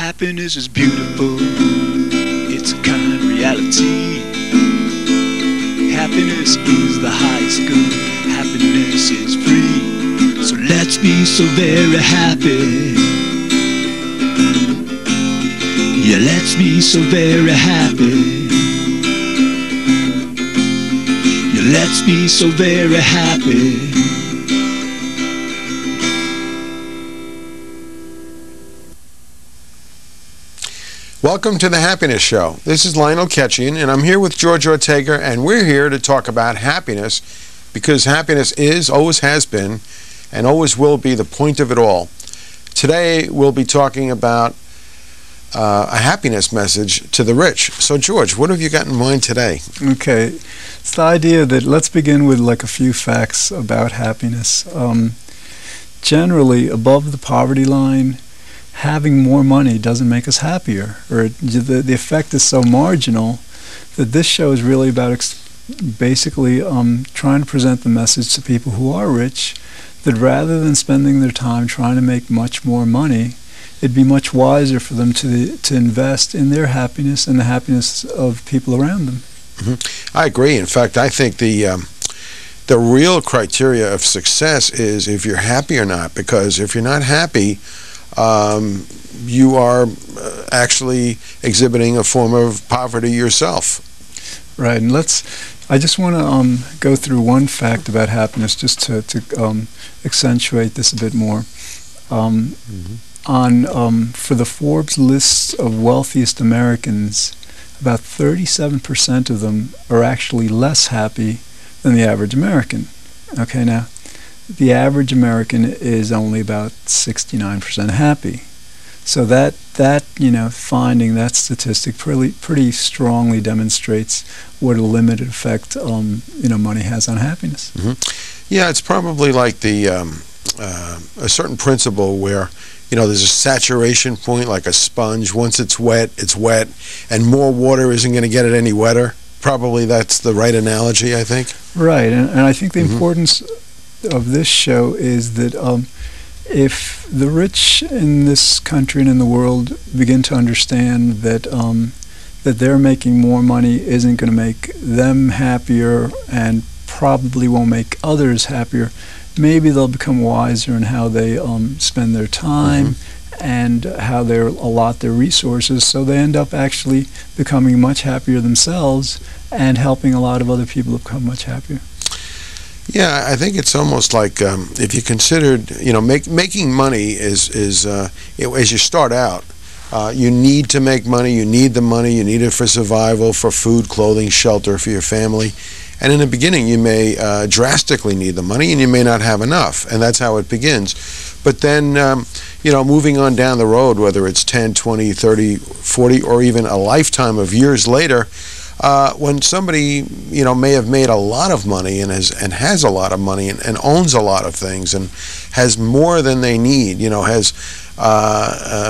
Happiness is beautiful, it's a kind reality. Happiness is the highest good, happiness is free. So let's be so very happy. Yeah, let's be so very happy. Yeah, let's be so very happy. Welcome to the Happiness Show. This is Lionel Ketchian, and I'm here with George Ortega, and we're here to talk about happiness because happiness is, always has been, and always will be the point of it all. Today, we'll be talking about a happiness message to the rich. So, George, what have you got in mind today? Okay. It's the idea that let's begin with like a few facts about happiness. Generally, above the poverty line, having more money doesn't make us happier, or the effect is so marginal that this show is really about basically trying to present the message to people who are rich that rather than spending their time trying to make much more money, it'd be much wiser for them to invest in their happiness and the happiness of people around them. Mm-hmm. I agree. In fact, I think the real criteria of success is if you're happy or not, because if you're not happy, you are actually exhibiting a form of poverty yourself. Right, and I just want to go through one fact about happiness just to accentuate this a bit more. For the Forbes list of wealthiest Americans, about 37% of them are actually less happy than the average American. Okay, now, the average American is only about 69% happy. So that finding, that statistic pretty strongly demonstrates what a limited effect money has on happiness. Mm-hmm. Yeah, it's probably like a certain principle where there's a saturation point, like a sponge. Once it's wet, and more water isn't going to get it any wetter. Probably that's the right analogy, I think. Right, and I think the importance of this show is that if the rich in this country and in the world begin to understand that that they're making more money isn't going to make them happier and probably won't make others happier, maybe they'll become wiser in how they spend their time and how they allot their resources, so they end up actually becoming much happier themselves and helping a lot of other people become much happier. Yeah, I think it's almost like if you considered, making money is as you start out, you need to make money, you need the money, you need it for survival, for food, clothing, shelter, for your family. And in the beginning, you may drastically need the money, and you may not have enough, and that's how it begins. But then, moving on down the road, whether it's 10, 20, 30, 40, or even a lifetime of years later, when somebody may have made a lot of money and has a lot of money and owns a lot of things and has more than they need, has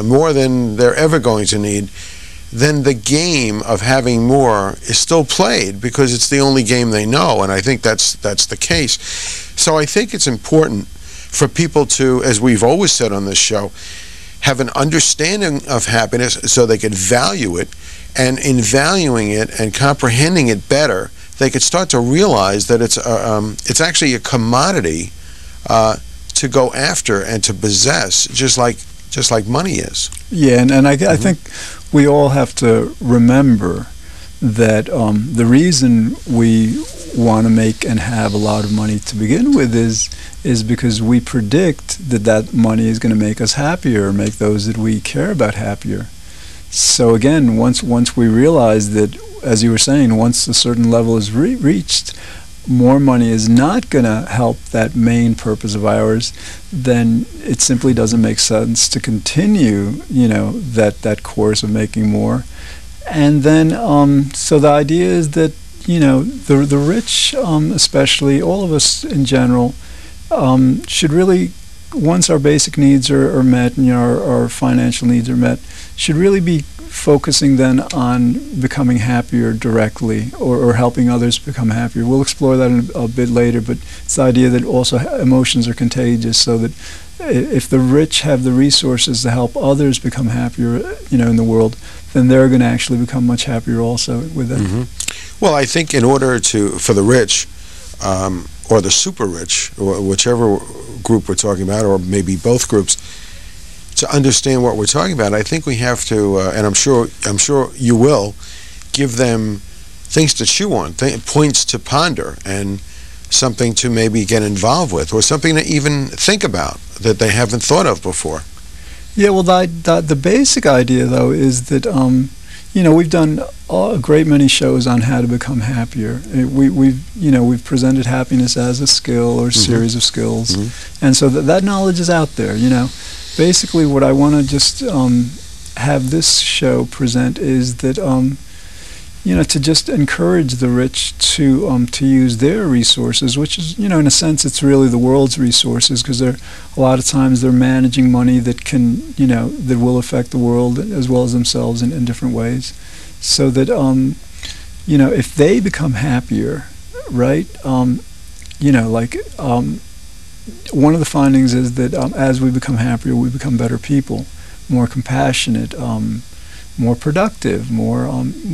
more than they're ever going to need, then the game of having more is still played because it's the only game they know, and I think that's the case. So I think it's important for people to, as we've always said on this show, have an understanding of happiness so they could value it. And in valuing it and comprehending it better, they could start to realize that it's actually a commodity to go after and to possess, just like money is. Yeah, and I think we all have to remember that the reason we want to make and have a lot of money to begin with is because we predict that money is going to make us happier, make those that we care about happier. So again, once we realize that, as you were saying, once a certain level is reached, more money is not going to help that main purpose of ours, then it simply doesn't make sense to continue, that course of making more. And then, so the idea is that, the rich, especially all of us in general, should really once our basic needs are met and our financial needs are met, should really be focusing then on becoming happier directly or helping others become happier. We'll explore that a bit later, but it's the idea that also emotions are contagious, so that if the rich have the resources to help others become happier, in the world, then they're going to actually become much happier also with it. Mm-hmm. Well, I think in order for the rich, or the super rich, or whichever group we're talking about, or maybe both groups, to understand what we're talking about, I think we have to, and I'm sure you will, give them things to chew on, points to ponder, and something to maybe get involved with, or something to even think about that they haven't thought of before. Yeah, well, the basic idea, though, is that we've done a great many shows on how to become happier. We've presented happiness as a skill or a series of skills, and so that knowledge is out there. Basically, what I want to just have this show present is that to just encourage the rich to use their resources, which is, in a sense, it's really the world's resources, because a lot of times they're managing money that can, that will affect the world as well as themselves in different ways, so that if they become happier, right? One of the findings is that as we become happier, we become better people, more compassionate, more productive, more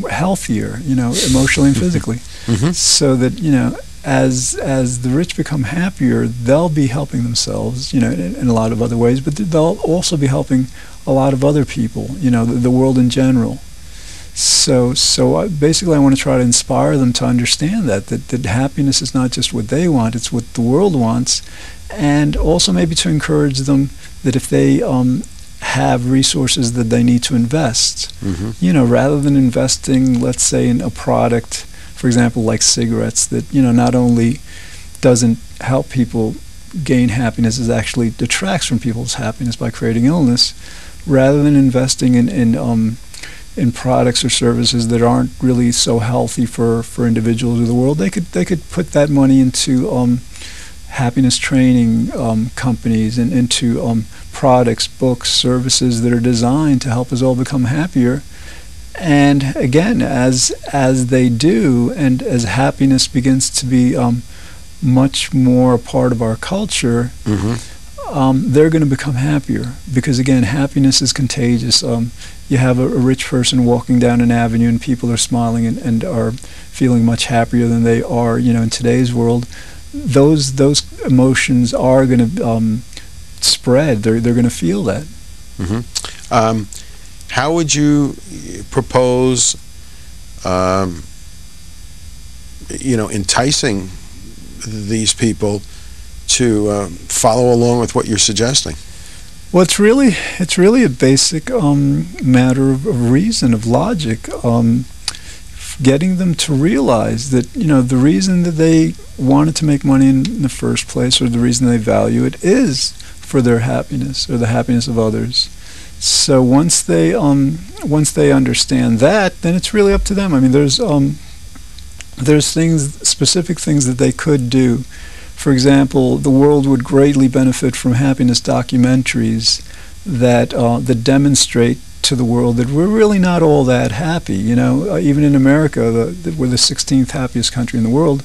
healthier, emotionally and physically. So that, as the rich become happier, they'll be helping themselves, in a lot of other ways, but they'll also be helping a lot of other people, the world in general. So basically I want to try to inspire them to understand that happiness is not just what they want, it's what the world wants, and also maybe to encourage them that if they have resources that they need to invest, rather than investing, let's say, in a product, for example, like cigarettes, that, not only doesn't help people gain happiness, it actually detracts from people's happiness by creating illness, rather than investing in products or services that aren't really so healthy for individuals or the world, they could put that money into happiness training companies and into products, books, services that are designed to help us all become happier. And again, as they do, and as happiness begins to be much more a part of our culture, they're going to become happier, because again, happiness is contagious. You have a rich person walking down an avenue and people are smiling and are feeling much happier than they are, in today's world. Those emotions are going to spread. They're going to feel that. How would you propose, enticing these people to follow along with what you're suggesting? Well, it's really a basic matter of reason, of logic. Getting them to realize that, the reason that they wanted to make money in the first place, or the reason they value it, is for their happiness or the happiness of others. So once they understand that, then it's really up to them. I mean, there's specific things that they could do. For example, the world would greatly benefit from happiness documentaries that demonstrate to the world that we're really not all that happy. Even in America, we're the 16th happiest country in the world,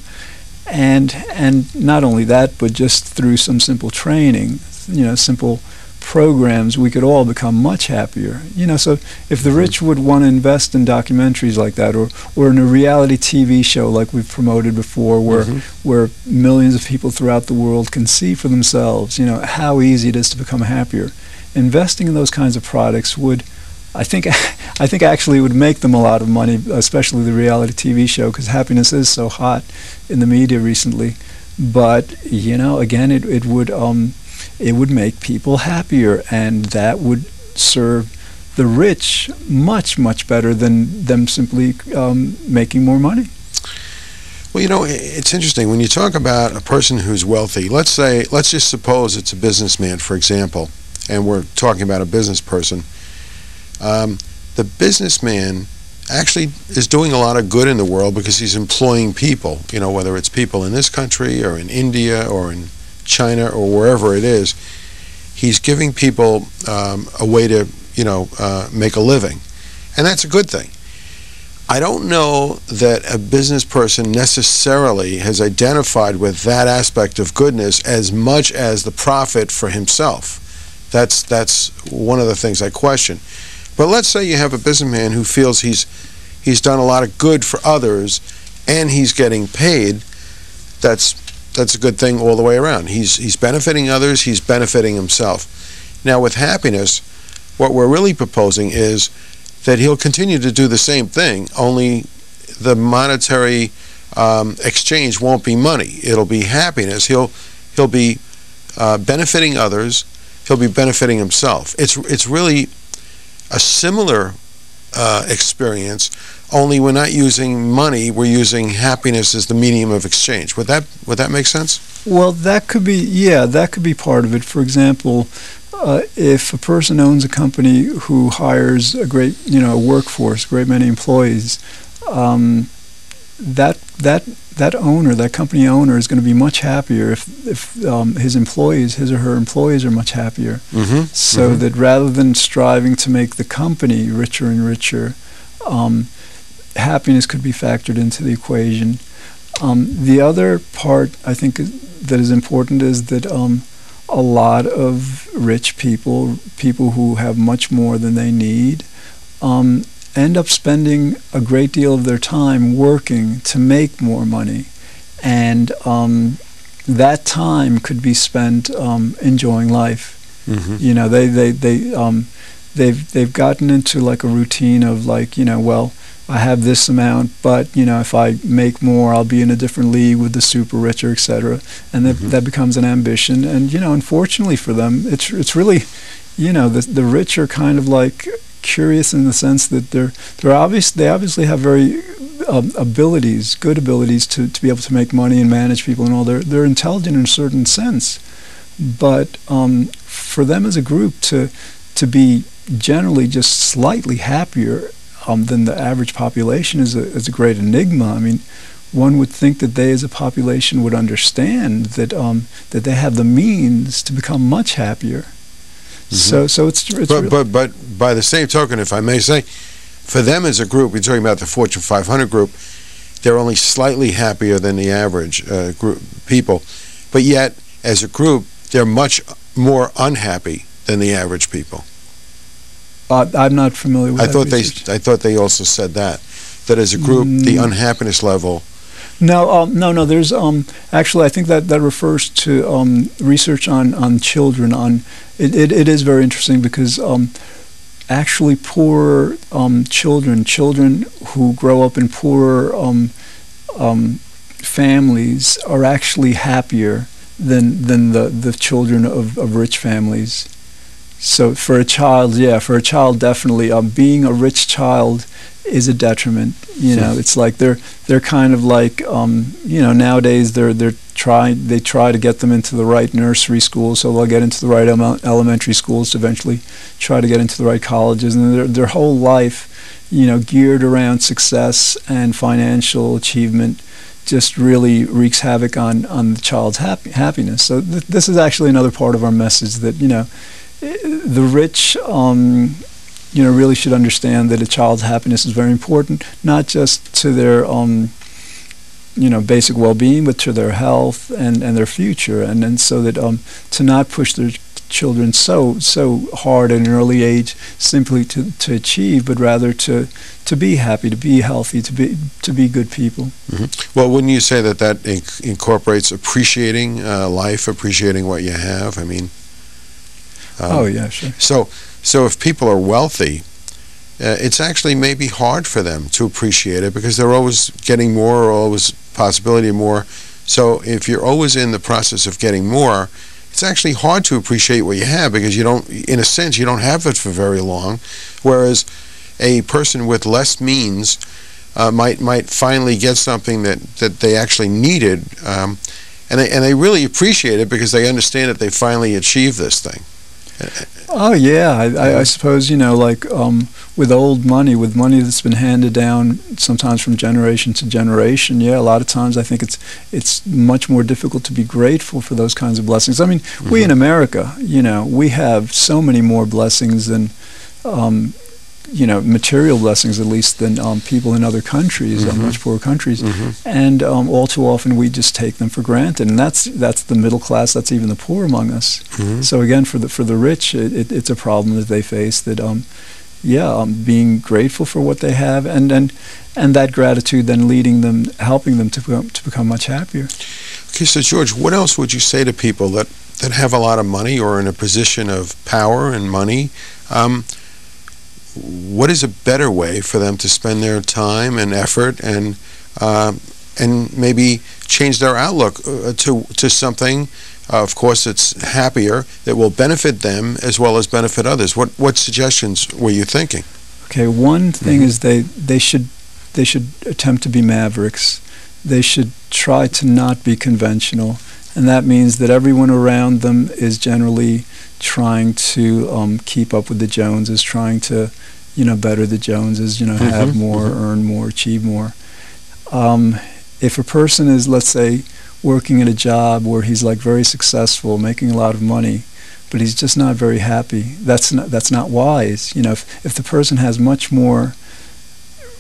and not only that, but just through some simple training, simple programs, we could all become much happier. So if the rich would want to invest in documentaries like that, or in a reality TV show like we've promoted before, where millions of people throughout the world can see for themselves, how easy it is to become happier. Investing in those kinds of products would, I think actually would make them a lot of money, especially the reality TV show, because happiness is so hot in the media recently. But again, it would make people happier, and that would serve the rich much, much better than them simply making more money. Well, it's interesting when you talk about a person who's wealthy. Let's just suppose it's a businessman, for example, and we're talking about a business person. The businessman actually is doing a lot of good in the world because he's employing people, whether it's people in this country or in India or in China or wherever it is. he's giving people a way to, make a living. And that's a good thing. I don't know that a business person necessarily has identified with that aspect of goodness as much as the profit for himself. That's one of the things I question. But let's say you have a businessman who feels he's done a lot of good for others and he's getting paid. That's a good thing all the way around. He's benefiting others, he's benefiting himself. Now with happiness, what we're really proposing is that he'll continue to do the same thing, only the monetary exchange won't be money. It'll be happiness. He'll be benefiting others. He'll be benefiting himself. It's really a similar experience, only we're not using money. We're using happiness as the medium of exchange. Would that make sense? Well, that could be part of it. For example, if a person owns a company who hires a great, workforce, a great many employees, that company owner is going to be much happier if his or her employees are much happier. So that rather than striving to make the company richer and richer, happiness could be factored into the equation. The other part I think that is important is that a lot of rich people who have much more than they need, end up spending a great deal of their time working to make more money, and that time could be spent enjoying life. They've gotten into like a routine of like, well, I have this amount, but if I make more, I'll be in a different league with the super rich, or etc. And that becomes an ambition. And unfortunately for them, it's really, the rich are kind of like curious in the sense that they obviously have very good abilities to be able to make money and manage people and all. They're intelligent in a certain sense, but for them as a group to be generally just slightly happier than the average population is a great enigma. I mean, one would think that they as a population would understand that they have the means to become much happier. So it's but by the same token, if I may say, for them as a group, we're talking about the Fortune 500 group, they're only slightly happier than the average group people, but yet as a group they're much more unhappy than the average people. I'm not familiar with that. I thought they also said that as a group the unhappiness level. No. There's actually, I think that refers to research on children. It is very interesting because actually poor children who grow up in poorer families are actually happier than the children of rich families. So for a child, definitely being a rich child is a detriment. It's like they're kind of like nowadays they try to get them into the right nursery schools, so they'll get into the right elementary schools to eventually try to get into the right colleges, and their whole life geared around success and financial achievement just really wreaks havoc on the child's happiness. So this is actually another part of our message that the rich really should understand that a child's happiness is very important, not just to their basic well-being, but to their health and their future, and so that to not push their children so hard at an early age simply to achieve, but rather to be happy, to be healthy, to be good people. Well, wouldn't you say that incorporates appreciating life, appreciating what you have? I mean, oh yeah, sure. So if people are wealthy, it's actually maybe hard for them to appreciate it because they're always getting more, or always possibility of more. So if you're always in the process of getting more, it's actually hard to appreciate what you have because in a sense, you don't have it for very long. Whereas a person with less means might finally get something that they actually needed, and they really appreciate it because they understand that they finally achieved this thing. Oh yeah, I suppose, like with old money, with money that's been handed down sometimes from generation to generation. Yeah, a lot of times I think it's much more difficult to be grateful for those kinds of blessings. I mean, we in America, we have so many more blessings than material blessings, at least, than people in other countries, much poorer countries, and all too often we just take them for granted, and that's the middle class. That's even the poor among us. So again, for the rich, it's a problem that they face. That being grateful for what they have, and that gratitude then helping them to become much happier. Okay, so George, what else would you say to people that have a lot of money or in a position of power and money? What is a better way for them to spend their time and effort and maybe change their outlook to something, of course, that's happier, that will benefit them as well as benefit others? What suggestions were you thinking? Okay, one thing is they should attempt to be mavericks. They should try to not be conventional, and that means that everyone around them is generally trying to keep up with the Joneses, trying to better the Joneses, have more, earn more, achieve more. If a person is, let's say, working in a job where he's like very successful, making a lot of money, but he's just not very happy, that's not wise. If the person has much more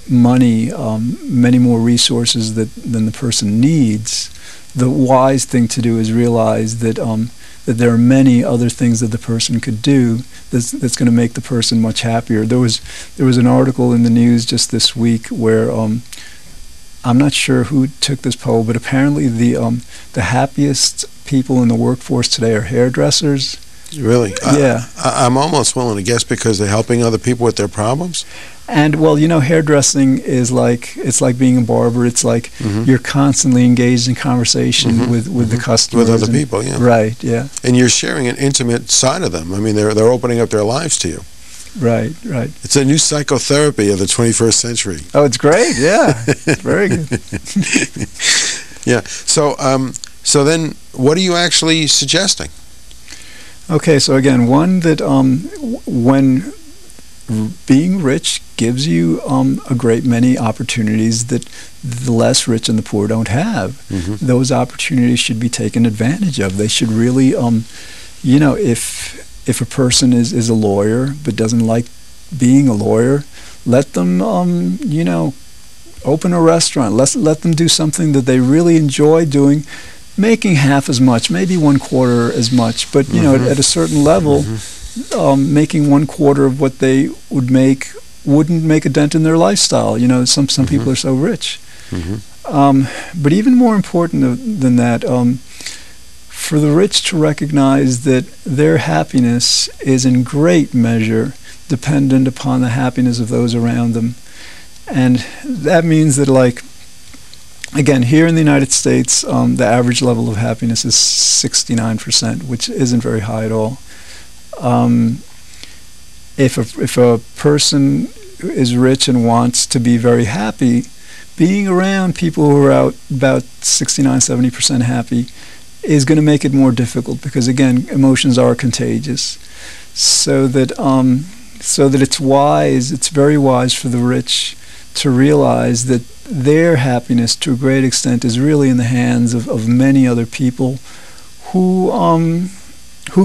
money, many more resources than the person needs, the wise thing to do is realize that that there are many other things that the person could do that's going to make the person much happier. There was an article in the news just this week where I'm not sure who took this poll, but apparently the happiest people in the workforce today are hairdressers. Really? Yeah. I'm almost willing to guess because they're helping other people with their problems. And well, hairdressing is it's like being a barber. It's like you're constantly engaged in conversation with the customers, with other people. Yeah. Right. Yeah. And you're sharing an intimate side of them. I mean, they're opening up their lives to you. Right. Right. It's a new psychotherapy of the 21st century. Oh, it's great. Yeah. It's very good. Yeah. So then, what are you actually suggesting? Okay. So again, one that when being rich gives you a great many opportunities that the less rich and the poor don't have. Those opportunities should be taken advantage of. They should really, if a person is a lawyer but doesn't like being a lawyer, let them, open a restaurant. Let them do something that they really enjoy doing, making half as much, maybe 1/4 as much, but at a certain level. Making 1/4 of what they would make wouldn't make a dent in their lifestyle. Some people are so rich. But even more important than that, for the rich to recognize that their happiness is in great measure dependent upon the happiness of those around them. And that means that, again, here in the United States, the average level of happiness is 69%, which isn't very high at all. If a person is rich and wants to be very happy, being around people who are about 69-70% happy is going to make it more difficult, because again, emotions are contagious. So that it's very wise for the rich to realize that their happiness, to a great extent, is really in the hands of many other people who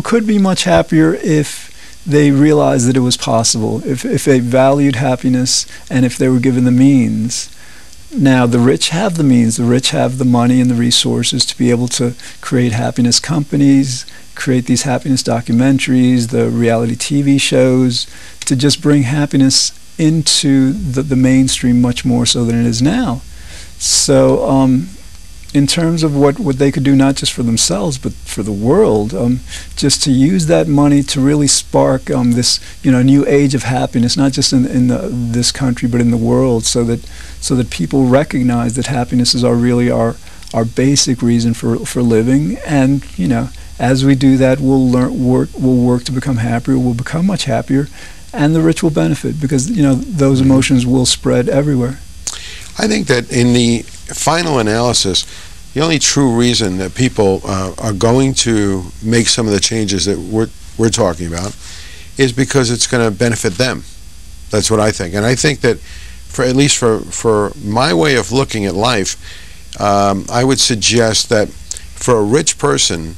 could be much happier if they realized that it was possible, if they valued happiness and if they were given the means. Now, the rich have the means. The rich have the money and the resources to be able to create happiness companies, create these happiness documentaries, the reality TV shows, to just bring happiness into the mainstream much more so than it is now. So in terms of what they could do, not just for themselves but for the world, just to use that money to really spark this new age of happiness, not just in this country but in the world, so that people recognize that happiness is our basic reason for living. And as we do that, we'll work to become happier. We'll become much happier, and the rich will benefit, because those emotions will spread everywhere. I think that in the final analysis, the only true reason that people are going to make some of the changes that we're we're talking about is because it's going to benefit them. That's what I think. And I think that, at least for my way of looking at life, I would suggest that for a rich person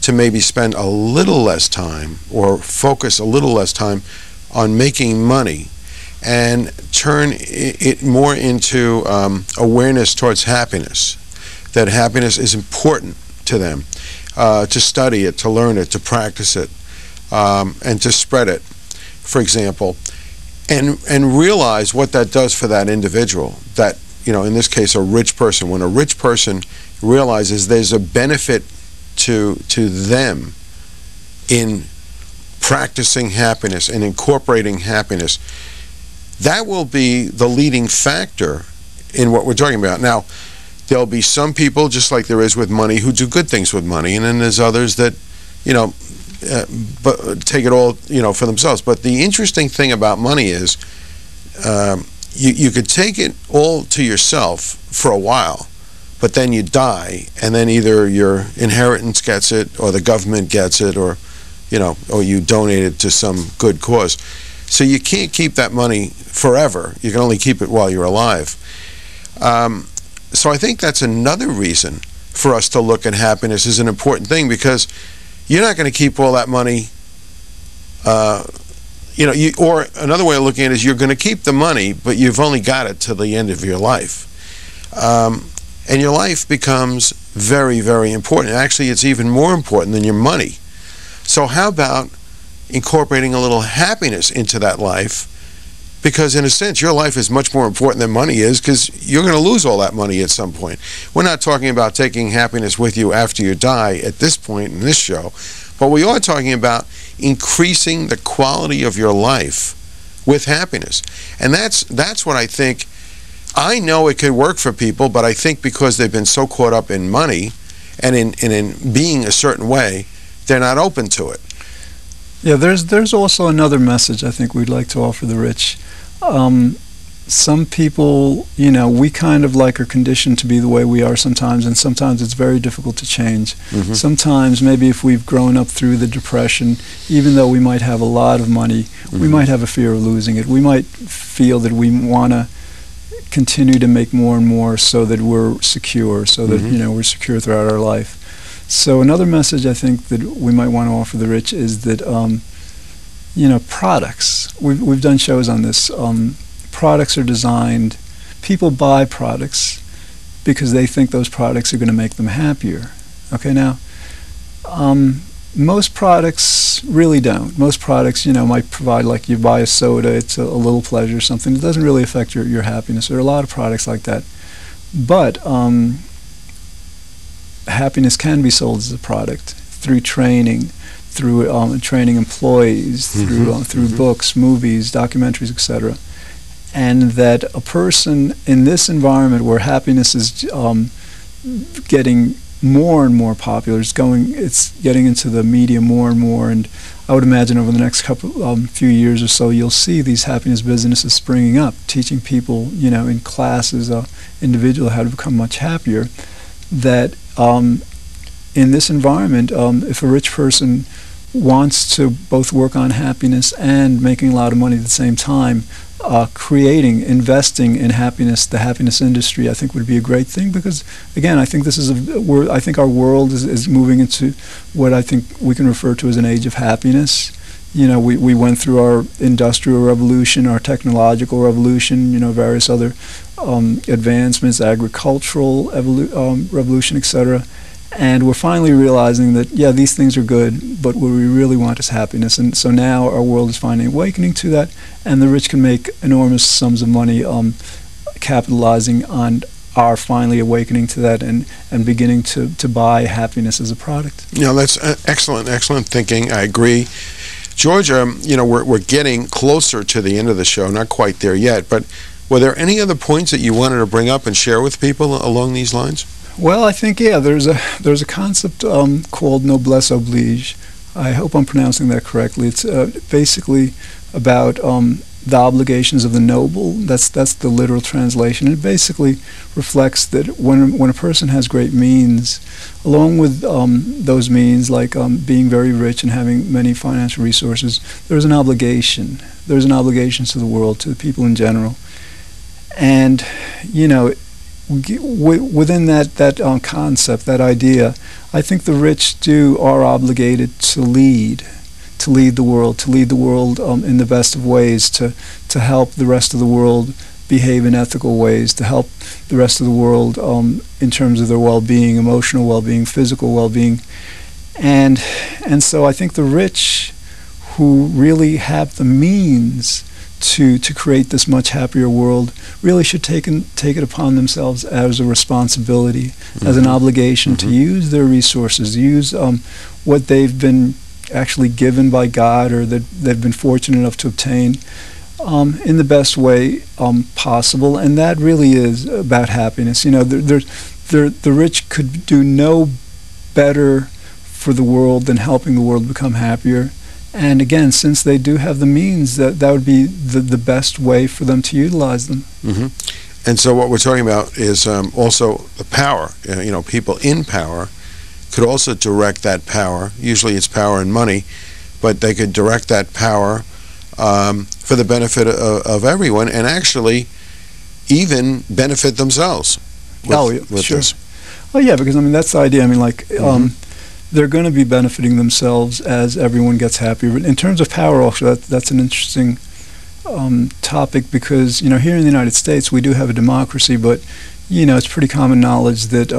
to maybe spend a little less time or focus a little less time on making money and turn it more into awareness towards happiness, that happiness is important to them, to study it, to learn it, to practice it, and to spread it, for example, and realize what that does for that individual, that, in this case, a rich person. When a rich person realizes there's a benefit to them in practicing happiness and incorporating happiness, that will be the leading factor in what we're talking about. Now, there'll be some people, just like there is with money, who do good things with money, and then there's others that, but take it all, for themselves. But the interesting thing about money is, you could take it all to yourself for a while, but then you die, and then either your inheritance gets it, or the government gets it, or you donate it to some good cause. So you can't keep that money forever. You can only keep it while you're alive. So I think that's another reason for us to look at happiness as an important thing, because you're not going to keep all that money. Or another way of looking at it is you're going to keep the money, but you've only got it to the end of your life. And your life becomes very, very important. Actually, it's even more important than your money. So how about incorporating a little happiness into that life? Because in a sense, your life is much more important than money is, because you're going to lose all that money at some point. We're not talking about taking happiness with you after you die at this point in this show, but we are talking about increasing the quality of your life with happiness. And that's what I think. I know it could work for people, but I think because they've been so caught up in money and in being a certain way, they're not open to it. Yeah, there's also another message I think we'd like to offer the rich. Some people, we kind of are conditioned to be the way we are sometimes, and sometimes it's very difficult to change. Mm-hmm. Sometimes, maybe if we've grown up through the Depression, even though we might have a lot of money, Mm-hmm. we might have a fear of losing it. We might feel that we want to continue to make more and more so that we're secure, so that, Mm-hmm. we're secure throughout our life. So another message I think that we might want to offer the rich is that, products. We've done shows on this. Products are designed, people buy products because they think those products are going to make them happier. Okay, now, most products really don't. Most products, might provide, like you buy a soda, it's a little pleasure or something. It doesn't really affect your happiness. There are a lot of products like that. But happiness can be sold as a product through training, through training employees, through books, movies, documentaries, etc. And that a person in this environment where happiness is getting more and more popular, it's getting into the media more and more, and I would imagine over the next few years or so, you'll see these happiness businesses springing up, teaching people, in classes, individually how to become much happier. That in this environment, if a rich person wants to both work on happiness and making a lot of money at the same time, investing in happiness, the happiness industry, I think would be a great thing, because again, I think I think our world is moving into what I think we can refer to as an age of happiness. We went through our industrial revolution, our technological revolution, various other advancements, agricultural revolution, etc. And we're finally realizing that, yeah, these things are good, but what we really want is happiness. And so now our world is finally awakening to that, and the rich can make enormous sums of money capitalizing on our finally awakening to that and beginning to buy happiness as a product. That's excellent thinking. I agree. George, we're getting closer to the end of the show, not quite there yet, but were there any other points that you wanted to bring up and share with people along these lines? Well, I think, there's a concept called noblesse oblige. I hope I'm pronouncing that correctly. It's basically about the obligations of the noble. That's the literal translation. It basically reflects that when a person has great means, along with those means, like being very rich and having many financial resources, there's an obligation. There's an obligation to the world, to the people in general. And, you know, within that concept, that idea, I think the rich are obligated to lead the world in the best of ways, to help the rest of the world behave in ethical ways, to help the rest of the world in terms of their well-being, emotional well-being, physical well-being. And so I think the rich who really have the means to create this much happier world really should take it upon themselves as a responsibility, as an obligation to use their resources, use what they've been actually given by God, or that they've been fortunate enough to obtain, in the best way possible. And that really is about happiness. You know, the rich could do no better for the world than helping the world become happier. And again, since they do have the means, that would be the best way for them to utilize them. And so what we're talking about is also the power. You know, people in power could also direct that power. Usually it's power and money, but they could direct that power for the benefit of everyone, and actually even benefit themselves with sure. this. Oh yeah, because I mean that's the idea. I mean, like they're going to be benefiting themselves as everyone gets happier. But in terms of power, also that's an interesting topic, because you know, here in the United States we do have a democracy, but you know, it's pretty common knowledge that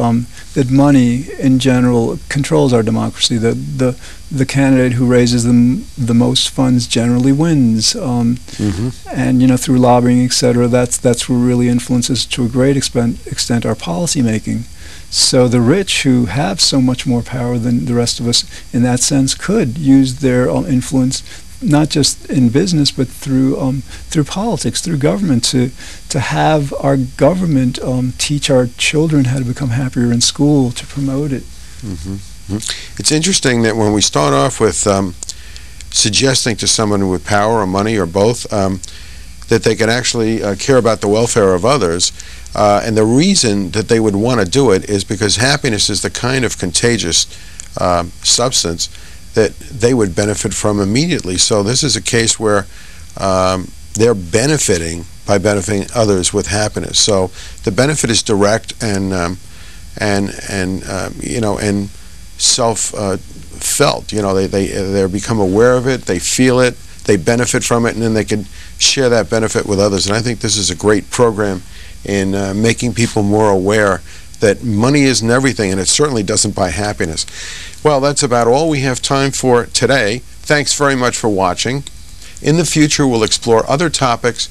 that money in general controls our democracy. The candidate who raises the most funds generally wins, and you know, through lobbying, etc. That's what really influences to a great extent our policy making. So the rich, who have so much more power than the rest of us in that sense, could use their influence, not just in business, but through politics, through government, to have our government teach our children how to become happier in school, to promote it. It's interesting that when we start off with suggesting to someone with power or money or both that they can actually care about the welfare of others, and the reason that they would want to do it is because happiness is the kind of contagious substance that they would benefit from immediately. So this is a case where they're benefiting by benefiting others with happiness. So the benefit is direct and you know, and self-felt. You know, they become aware of it, they feel it, they benefit from it, and then they can share that benefit with others. And I think this is a great program in making people more aware that money isn't everything, and it certainly doesn't buy happiness. Well, that's about all we have time for today. Thanks very much for watching. In the future, we'll explore other topics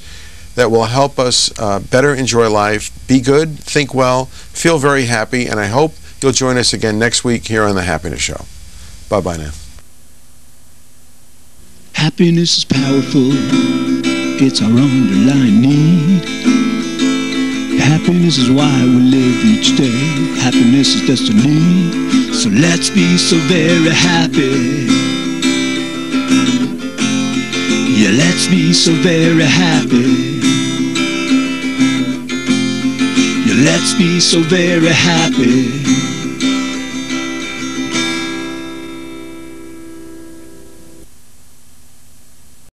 that will help us better enjoy life, be good, think well, feel very happy, and I hope you'll join us again next week here on The Happiness Show. Bye-bye now. Happiness is powerful. It's our underlying need. Happiness is why we live each day. Happiness is destiny. So let's be so very happy. Yeah, let's be so very happy. Yeah, let's be so very happy.